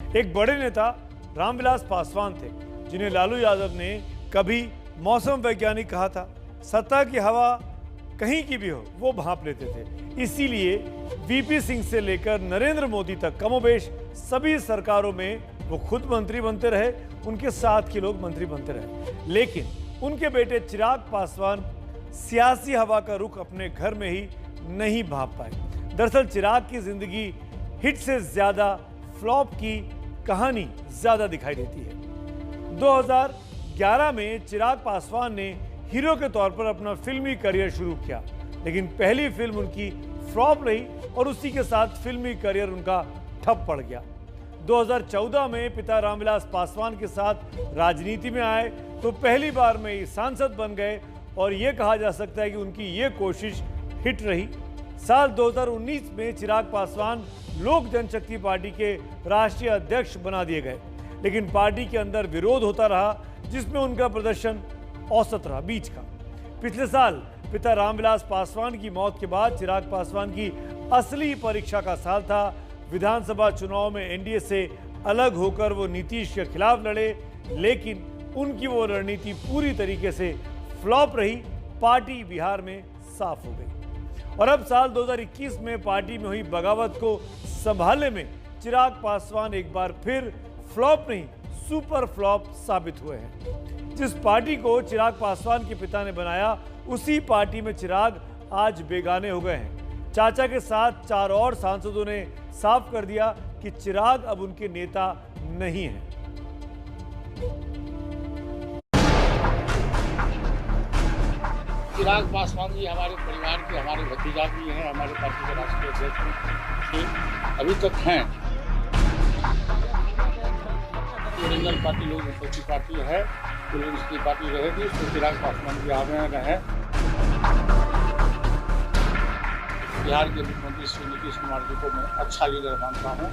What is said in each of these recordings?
एक बड़े नेता रामविलास पासवान थे, जिन्हें लालू यादव ने कभी मौसम वैज्ञानिक कहा था। सत्ता की हवा कहीं की भी हो वो भांप लेते थे। इसीलिए वीपी सिंह से लेकर नरेंद्र मोदी तक कमोबेश सभी सरकारों में वो खुद मंत्री बनते रहे, उनके साथ के लोग मंत्री बनते रहे। लेकिन उनके बेटे चिराग पासवान सियासी हवा का रुख अपने घर में ही नहीं भांप पाए। दरअसल चिराग की जिंदगी हिट से ज्यादा फ्लॉप की कहानी ज्यादा दिखाई देती है। 2011 में चिराग पासवान ने हीरो के तौर पर अपना फिल्मी करियर शुरू किया, लेकिन पहली फिल्म उनकी फ्लॉप रही और उसी के साथ फिल्मी करियर उनका ठप पड़ गया। 2014 में पिता रामविलास पासवान के साथ राजनीति में आए तो पहली बार में ही सांसद बन गए और यह कहा जा सकता है कि उनकी ये कोशिश हिट रही। साल 2019 में चिराग पासवान लोक जनशक्ति पार्टी के राष्ट्रीय अध्यक्ष बना दिए गए, लेकिन पार्टी के अंदर विरोध होता रहा, जिसमें उनका प्रदर्शन औसत रहा, बीच का। पिछले साल पिता रामविलास पासवान की मौत के बाद चिराग पासवान की असली परीक्षा का साल था। विधानसभा चुनाव में एनडीए से अलग होकर वो नीतीश के खिलाफ लड़े, लेकिन उनकी वो रणनीति पूरी तरीके से फ्लॉप रही। पार्टी बिहार में साफ हो गई और अब साल 2021 में पार्टी में हुई बगावत को संभालने में चिराग पासवान एक बार फिर फ्लॉप नहीं, सुपर फ्लॉप साबित हुए हैं। जिस पार्टी को चिराग पासवान के पिता ने बनाया, उसी पार्टी में चिराग आज बेगाने हो गए हैं। चाचा के साथ 4 और सांसदों ने साफ कर दिया कि चिराग अब उनके नेता नहीं हैं। चिराग पासवान जी हमारे परिवार के, हमारे भतीजा भी हैं, हमारे पार्टी के राष्ट्रीय अध्यक्ष थे, अभी तक हैं। ओरिजिनल पार्टी लोक जनशक्ति पार्टी है, लोक जनशक्ति पार्टी रहेगी, तो चिराग पासवान जी आगे रहे। बिहार के मुख्यमंत्री श्री नीतीश कुमार जी को मैं अच्छा लीडर मानता हूँ।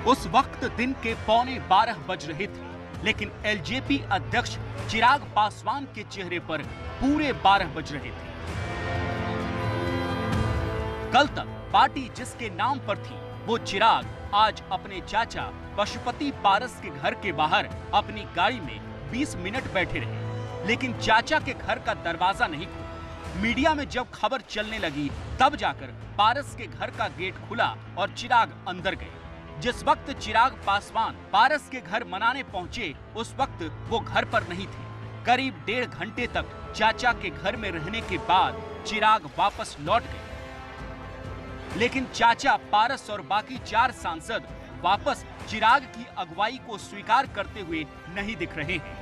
उस वक्त दिन के 11:15 बज रहे थे, लेकिन एलजेपी अध्यक्ष चिराग पासवान के चेहरे पर पूरे 12 बज रहे थे। कल तक पार्टी जिसके नाम पर थी, वो चिराग आज अपने चाचा पशुपति पारस के घर के बाहर अपनी गाड़ी में 20 मिनट बैठे रहे, लेकिन चाचा के घर का दरवाजा नहीं खुला। मीडिया में जब खबर चलने लगी, तब जाकर पारस के घर का गेट खुला और चिराग अंदर गए। जिस वक्त चिराग पासवान पारस के घर मनाने पहुंचे, उस वक्त वो घर पर नहीं थे। करीब 1.5 घंटे तक चाचा के घर में रहने के बाद चिराग वापस लौट गए, लेकिन चाचा, पारस और बाकी 4 सांसद वापस चिराग की अगुवाई को स्वीकार करते हुए नहीं दिख रहे हैं।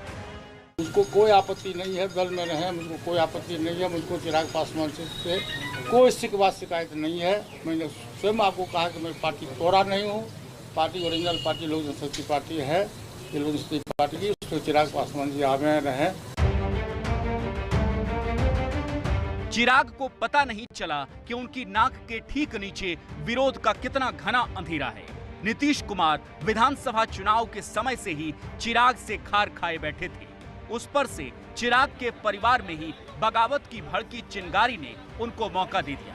मुझको कोई आपत्ति नहीं है, दल में रहे, मुझको कोई आपत्ति नहीं है। मुझको चिराग पासवान से कोई शिकायत नहीं है। मैंने स्वयं आपको कहा कि मैं पार्टी तोड़ा नहीं हूँ। पार्टी ओरिजिनल पार्टी लोक जनशक्ति पार्टी है, ये लोक जनशक्ति पार्टी की, उसको चिराग पासवान जी आगे रहे। चिराग को पता नहीं चला कि उनकी नाक के ठीक नीचे विरोध का कितना घना अंधेरा है। नीतीश कुमार विधानसभा चुनाव के समय से ही चिराग से खार खाए बैठे थे। उस पर से चिराग के परिवार में ही बगावत की भड़की चिंगारी ने उनको मौका दे दिया।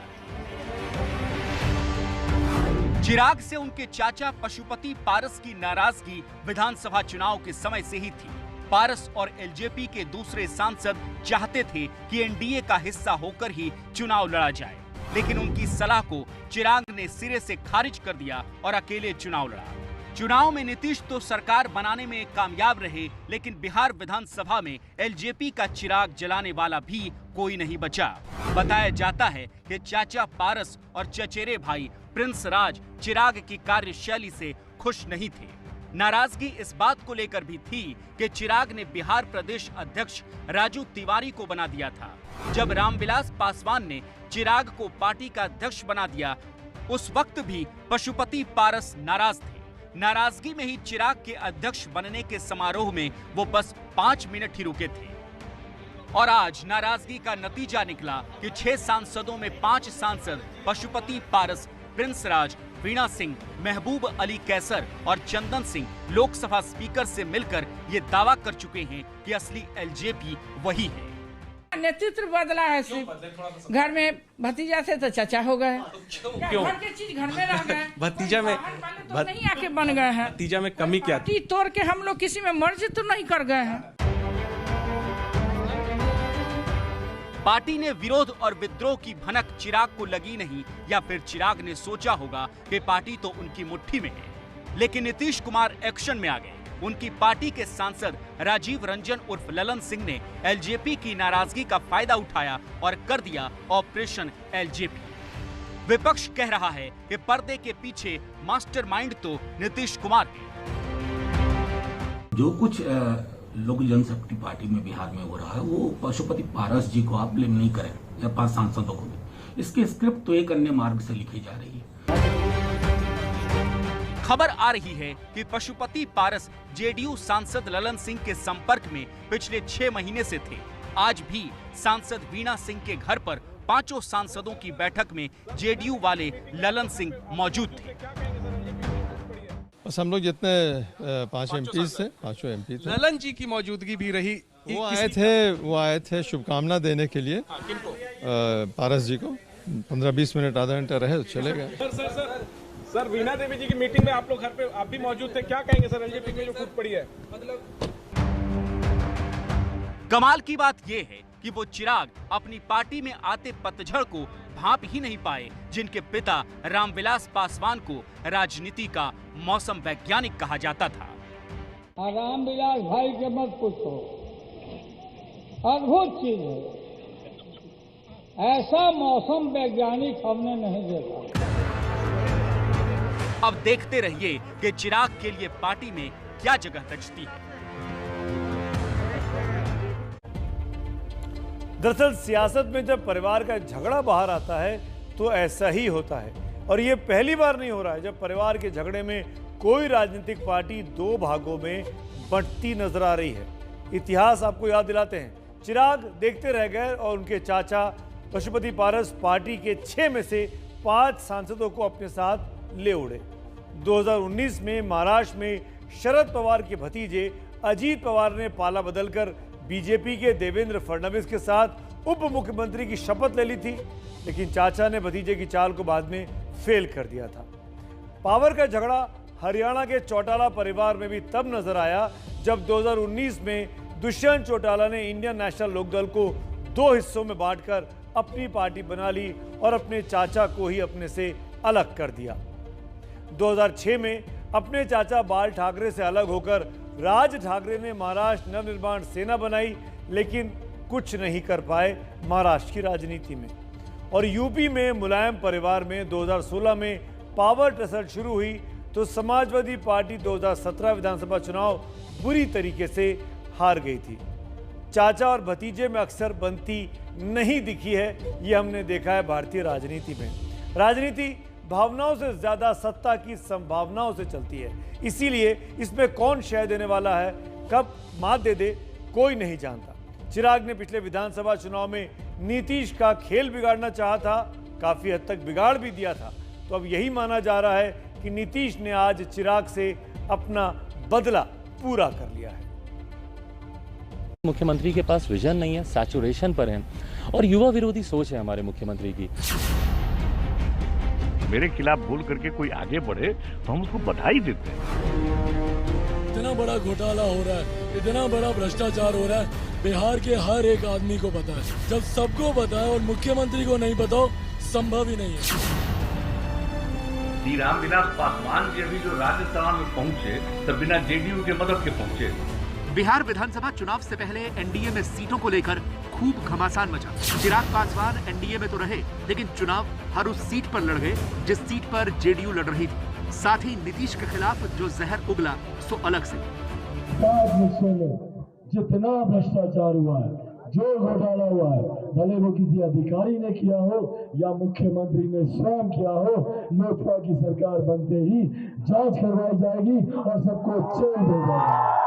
चिराग से उनके चाचा पशुपति पारस की नाराजगी विधानसभा चुनाव के समय से ही थी। पारस और एलजेपी के दूसरे सांसद चाहते थे कि एनडीए का हिस्सा होकर ही चुनाव लड़ा जाए, लेकिन उनकी सलाह को चिराग ने सिरे से खारिज कर दिया और अकेले चुनाव लड़ा। चुनाव में नीतीश तो सरकार बनाने में कामयाब रहे, लेकिन बिहार विधानसभा में एलजेपी का चिराग जलाने वाला भी कोई नहीं बचा। बताया जाता है कि चाचा पारस और चचेरे भाई प्रिंस राज चिराग की कार्यशैली से खुश नहीं थे। नाराजगी इस बात को लेकर भी थी कि चिराग ने बिहार प्रदेश अध्यक्ष राजू तिवारी को बना दिया था। जब रामविलास पासवान ने चिराग को पार्टी का अध्यक्ष बना दिया, उस वक्त भी पशुपति पारस नाराज थे। नाराजगी में ही चिराग के अध्यक्ष बनने के समारोह में वो बस 5 मिनट ही रुके थे और आज नाराजगी का नतीजा निकला कि 6 सांसदों में 5 सांसद पशुपति पारस, प्रिंस राज, वीणा सिंह, महबूब अली कैसर और चंदन सिंह लोकसभा स्पीकर से मिलकर ये दावा कर चुके हैं कि असली एलजेपी वही है। नेतृत्व बदला है, सिर्फ घर में भतीजा थे तो चाचा हो गए, क्यों? घर के चीज घर में रह गए, भतीजा में तो नहीं आके बन गए हैं। भतीजा में कमी क्या थी? पार्टी तोड़ के हम लोग किसी में मर्ज तो नहीं कर गए हैं। पार्टी ने विरोध और विद्रोह की भनक चिराग को लगी नहीं, या फिर चिराग ने सोचा होगा कि पार्टी तो उनकी मुट्ठी में है। लेकिन नीतीश कुमार एक्शन में आ गए। उनकी पार्टी के सांसद राजीव रंजन उर्फ ललन सिंह ने एलजेपी की नाराजगी का फायदा उठाया और कर दिया ऑपरेशन एलजेपी। विपक्ष कह रहा है कि पर्दे के पीछे मास्टरमाइंड तो नीतीश कुमार है। जो कुछ लोक जनशक्ति पार्टी में बिहार में हो रहा है वो पशुपति पारस जी को आप ब्लेम नहीं करें, या 5 सांसदों को भी। इसकी स्क्रिप्ट तो एक अन्य मार्ग से लिखी जा रही है। खबर आ रही है कि पशुपति पारस जेडीयू सांसद ललन सिंह के संपर्क में पिछले 6 महीने से थे। आज भी सांसद वीणा सिंह के घर पर 5 सांसदों की बैठक में जेडीयू वाले ललन सिंह मौजूद थे। बस हम लोग जितने 5 एमपी थे, 5 एमपी थे। ललन जी की मौजूदगी भी रही। वो आए थे शुभकामना देने के लिए पारस जी को। 15-20 मिनट, आधा घंटा रहे तो चले गए। सर वीणा देवी जी की मीटिंग में आप लोग घर पे आप भी मौजूद थे, क्या कहेंगे सर एलजेपी में जो फूट पड़ी है? कमाल की बात यह है कि वो चिराग अपनी पार्टी में आते पतझड़ को भांप ही नहीं पाए, जिनके पिता रामविलास पासवान को राजनीति का मौसम वैज्ञानिक कहा जाता था। रामविलास भाई के मत पूछो, अद्भुत चीज है, ऐसा मौसम वैज्ञानिक हमने नहीं देखा। अब देखते रहिए कि चिराग के लिए पार्टी में क्या जगह बचती है। दरअसल सियासत में जब परिवार का झगड़ा बाहर आता है तो ऐसा ही होता है, और ये पहली बार नहीं हो रहा है जब परिवार के झगड़े में कोई राजनीतिक पार्टी 2 भागों में बंटती नजर आ रही है। इतिहास आपको याद दिलाते हैं, चिराग देखते रह गए और उनके चाचा पशुपति पारस पार्टी के 6 में से 5 सांसदों को अपने साथ ले उड़े। 2019 में महाराष्ट्र में शरद पवार के भतीजे अजीत पवार ने पाला बदलकर बीजेपी के देवेंद्र फडणवीस के साथ उप मुख्यमंत्री की शपथ ले ली थी, लेकिन चाचा ने भतीजे की चाल को बाद में फेल कर दिया था। पावर का झगड़ा हरियाणा के चौटाला परिवार में भी तब नजर आया जब 2019 में दुष्यंत चौटाला ने इंडियन नेशनल लोकदल को 2 हिस्सों में बांटकर अपनी पार्टी बना ली और अपने चाचा को ही अपने से अलग कर दिया। 2006 में अपने चाचा बाल ठाकरे से अलग होकर राज ठाकरे ने महाराष्ट्र नवनिर्माण सेना बनाई, लेकिन कुछ नहीं कर पाए महाराष्ट्र की राजनीति में। और यूपी में मुलायम परिवार में 2016 में पावर टसल शुरू हुई तो समाजवादी पार्टी 2017 विधानसभा चुनाव बुरी तरीके से हार गई थी। चाचा और भतीजे में अक्सर बनती नहीं दिखी है, ये हमने देखा है भारतीय राजनीति में। राजनीति भावनाओं से ज्यादा सत्ता की संभावनाओं से चलती है, इसीलिए इसमें कौन शय देने वाला है, कब मात दे दे, कोई नहीं जानता। चिराग ने पिछले विधानसभा चुनाव में नीतीश का खेल बिगाड़ना चाहा था, काफी हद तक बिगाड़ भी दिया था। तो अब यही माना जा रहा है कि नीतीश ने आज चिराग से अपना बदला पूरा कर लिया है। मुख्यमंत्री के पास विजन नहीं है, सैचुरेशन पर है और युवा विरोधी सोच है हमारे मुख्यमंत्री की। मेरे खिलाफ बोल करके कोई आगे बढ़े तो हम उसको बधाई देते हैं। इतना बड़ा घोटाला हो रहा है, इतना बड़ा भ्रष्टाचार हो रहा है, बिहार के हर एक आदमी को पता है। जब सबको पता है और मुख्यमंत्री को नहीं पता, संभव ही नहीं है। श्री रामविलास पासवान जी अभी जो राज्यसभा में पहुंचे तब बिना जेडीयू के मदद के पहुंचे। बिहार विधानसभा चुनाव से पहले एनडीए में सीटों को लेकर खूब घमासान मचा। चिराग पासवान एनडीए में तो रहे, लेकिन चुनाव हर उस सीट पर लड़ गए जिस सीट पर जेडीयू लड़ रही थी। साथ ही नीतीश के खिलाफ जो जहर उगला सो अलग से। जितना भ्रष्टाचार हुआ है, जो घोटाला हुआ है, भले वो किसी अधिकारी ने किया हो या मुख्यमंत्री ने स्वयं किया हो, लोजपा की सरकार बनते ही जांच करवाई जाएगी और सबको जेल भेजा जाएगा।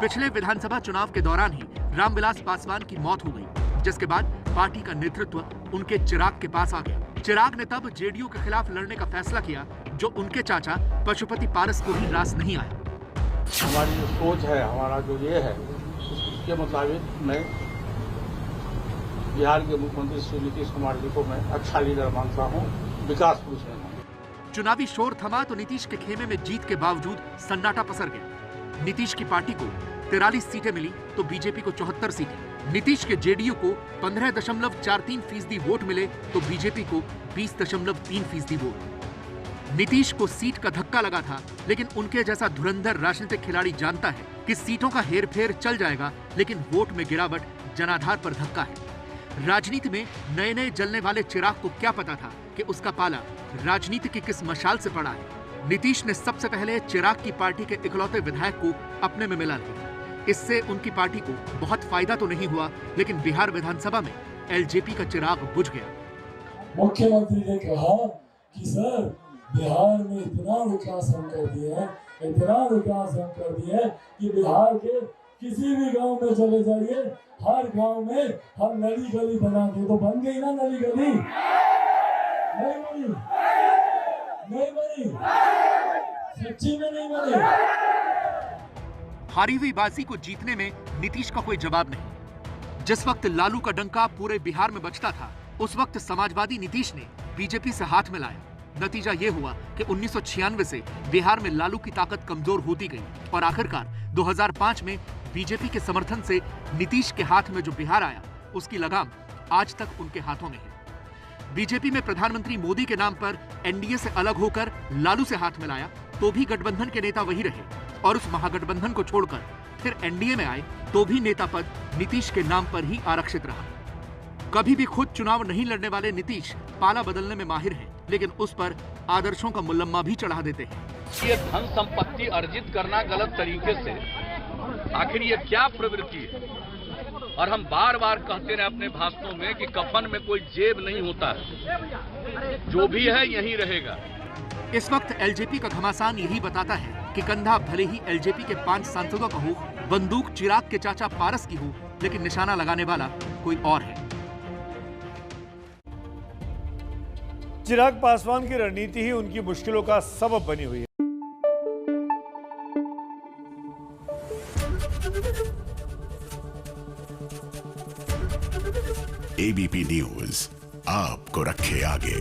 पिछले विधानसभा चुनाव के दौरान ही रामविलास पासवान की मौत हो गई, जिसके बाद पार्टी का नेतृत्व उनके चिराग के पास आ गया। चिराग ने तब जेडीयू के खिलाफ लड़ने का फैसला किया, जो उनके चाचा पशुपति पारस को भी रास नहीं आया। हमारी जो सोच है, हमारा जो ये है, उसके मुताबिक मैं बिहार के मुख्यमंत्री श्री नीतीश कुमार जी को मैं अच्छा लीडर मानता हूँ, विकास पुरुष नहीं मानता। चुनावी शोर थमा तो नीतीश के खेमे में जीत के बावजूद सन्नाटा पसर गया। नीतीश की पार्टी को 43 सीटें मिली तो बीजेपी को 74 सीटें। नीतीश के जेडीयू को 15.43% वोट मिले तो बीजेपी को 20.3% वोट। नीतीश को सीट का धक्का लगा था, लेकिन उनके जैसा धुरंधर राजनीतिक खिलाड़ी जानता है कि सीटों का हेरफेर चल जाएगा, लेकिन वोट में गिरावट जनाधार पर धक्का है। राजनीति में नए नए जलने वाले चिराग को क्या पता था कि उसका पाला राजनीति की किस मशाल से पड़ा है। नीतीश ने सबसे पहले चिराग की पार्टी के इकलौते विधायक को अपने में मिला लिया। इससे उनकी पार्टी को बहुत फायदा तो नहीं हुआ, लेकिन बिहार विधानसभा में एलजेपी का चिराग बुझ गया। मुख्यमंत्री ने कहा कि सर बिहार में इतना विकास हम कर दिए हैं, इतना विकास हम कर दिए हैं कि बिहार के किसी भी गांव में चले जाइए, हर गांव में हम नली गली बना दे। तो बन गई ना नली गली? नहीं बनी? नहीं बनी? सच्ची में नहीं बनी? हारी हुई बाजी को जीतने में नीतीश का कोई जवाब नहीं। जिस वक्त लालू का डंका पूरे बिहार में बजता था, उस वक्त समाजवादी नीतीश ने बीजेपी से हाथ मिलाया। नतीजा ये हुआ कि 1996 से बिहार में लालू की ताकत कमजोर होती गई और आखिरकार 2005 में बीजेपी के समर्थन से नीतीश के हाथ में जो बिहार आया, उसकी लगाम आज तक उनके हाथों में है। बीजेपी में प्रधानमंत्री मोदी के नाम पर एनडीए से अलग होकर लालू से हाथ मिलाया तो भी गठबंधन के नेता वही रहे, और उस महागठबंधन को छोड़कर फिर एनडीए में आए तो भी नेता पद नीतीश के नाम पर ही आरक्षित रहा। कभी भी खुद चुनाव नहीं लड़ने वाले नीतीश पाला बदलने में माहिर हैं, लेकिन उस पर आदर्शों का मुलम्मा भी चढ़ा देते हैं। ये धन संपत्ति अर्जित करना गलत तरीके से, आखिर ये क्या प्रवृत्ति है? और हम बार बार कहते रहे अपने भाषणों में कि कफन में कोई जेब नहीं होता है, जो भी है यही रहेगा। इस वक्त एलजेपी का घमासान यही बताता है कि कंधा भले ही एलजेपी के 5 सांसदों का हो, बंदूक चिराग के चाचा पारस की हो, लेकिन निशाना लगाने वाला कोई और है। चिराग पासवान की रणनीति ही उनकी मुश्किलों का सबब बनी हुई है। एबीपी न्यूज आपको रखे आगे।